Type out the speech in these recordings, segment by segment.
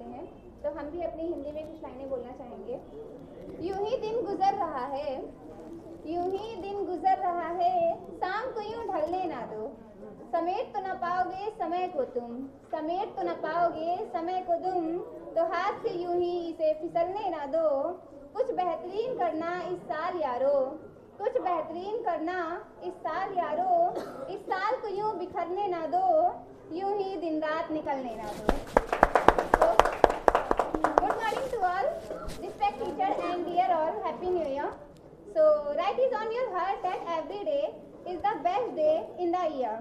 चाहते हैं, तो हम भी अपनी हिंदी में कुछ लाइनें बोलना चाहेंगे। यूं ही दिन गुजर रहा है, यूं ही दिन गुजर रहा है, शाम को यूं ढलने ना दो। समेट तो न पाओगे समय को तुम, समेट तो न पाओगे समय को तुम, तो हाथ से यूं ही इसे फिसलने ना दो। कुछ बेहतरीन करना इस साल यारो, कुछ बेहतरीन करना इस साल यारो, इस साल को यूं बिखरने ना दो, यूं ही दिन रात निकलने ना दो। Good morning to all, respect teacher and dear all, happy new year. So write it on your heart that every day is the best day in the year,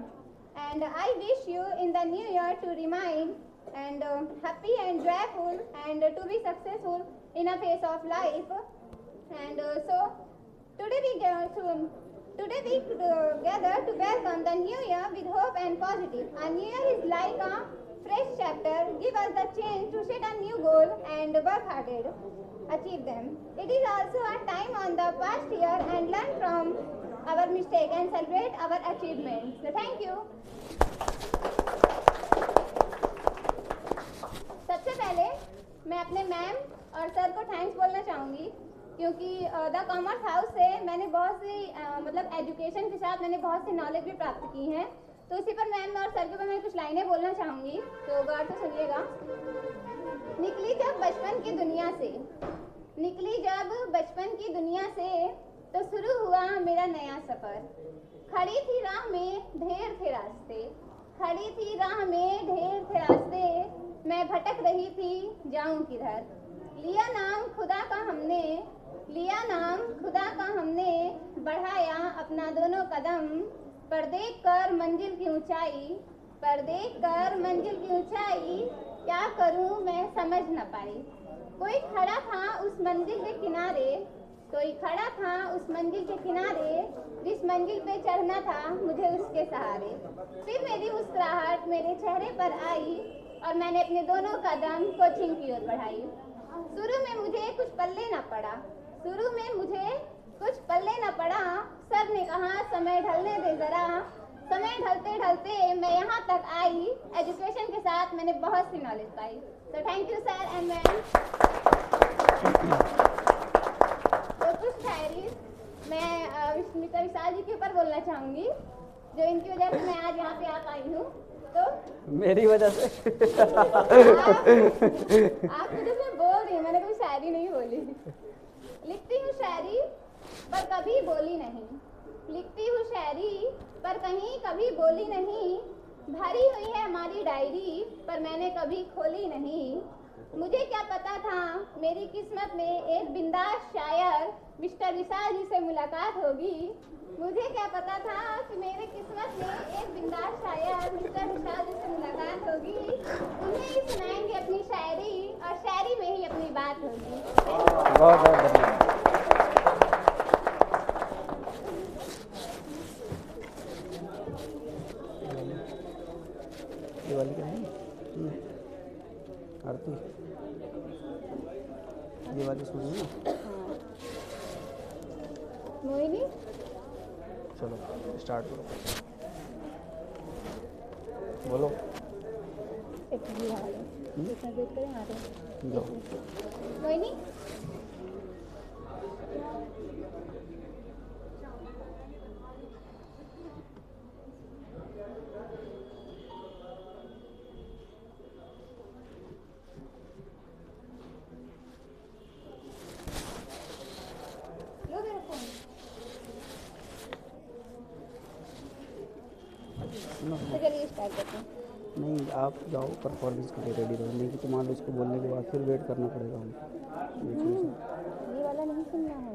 and I wish you in the new year to remain and happy and joyful and to be successful in a phase of life. And so today we gather to welcome the new year with hope and positive. A new year is like a fresh chapter. Give us the chance to set a new goal and work hard, achieve them. It is also a time on the past year and learn from our mistake and celebrate our achievements. So thank you. सबसे पहले मैं अपने ma'am और sir को thanks बोलना चाहूँगी, क्योंकि the commerce house से मैंने बहुत सी मतलब एजुकेशन के साथ मैंने बहुत सी नॉलेज भी प्राप्त की है। तो उसी पर मैम और सर के ऊपर मैं कुछ लाइनें बोलना चाहूँगी, तो गौर से सुनिएगा। निकली जब बचपन की दुनिया से, निकली जब बचपन की दुनिया से, तो शुरू हुआ मेरा नया सफ़र। खड़ी थी राह में ढेर थे रास्ते, खड़ी थी राह में ढेर थे रास्ते, मैं भटक रही थी जाऊं किधर। लिया नाम खुदा का हमने, लिया नाम खुदा का हमने, बढ़ाया अपना दोनों कदम, पर देख कर मंजिल की ऊंचाई, पर देख कर मंजिल की ऊंचाई, क्या करूं मैं समझ न पाई। कोई खड़ा था उस मंजिल के किनारे, कोई खड़ा था उस मंजिल के किनारे, जिस मंजिल पे चढ़ना था मुझे उसके सहारे। फिर मेरी मुस्कुराहट मेरे चेहरे पर आई और मैंने अपने दोनों कदम कोचिंग की ओर बढ़ाई। शुरू में मुझे कुछ पल्ले न पड़ा, शुरू में मुझे कुछ पल्ले न पड़ा, सर ने कहा समय ढलने दे ज़रा। समय ढलते ढलते मैं यहाँ तक आई, एजुकेशन के साथ मैंने बहुत सी नॉलेज पाई। तो thank you sir and ma'am. तो कुछ शायरी मैं मिस्टर विशाल जी के ऊपर बोलना चाहूँगी, जो इनकी वजह से मैं आज यहाँ पे आ पाई हूँ। तो मेरी वजह से आप मुझे से बोल रही हैं, मैंने कोई शायरी नहीं बोली। लिखती हूँ शायरी पर कभी बोली नहीं, लिखती हूँ शायरी पर कहीं कभी बोली नहीं, भरी हुई है हमारी डायरी पर मैंने कभी खोली नहीं। मुझे क्या पता था मेरी किस्मत में एक बिंदास शायर मिस्टर विशाल जी से मुलाकात होगी, मुझे क्या पता था कि मेरे किस्मत में एक बिंदास शायर मिस्टर विशाल जी से मुलाकात होगी। उन्हें ही सुनाएंगे अपनी शायरी और शायरी में ही अपनी बात होगी। बहुत बहुत धन्यवाद। दिवाली का है आरती, दिवाली सुनी ना। मोहिनी चलो स्टार्ट करो, बोलो। मोहिनी तो चलिए स्टार्ट करते हैं। नहीं, आप जाओ परफॉर्मेंस के लिए रेडी रहो, नहीं कि तो मान लो इसको बोलने के बाद फिर वेट करना पड़ेगा हमको। ये वाला नहीं सुनना है।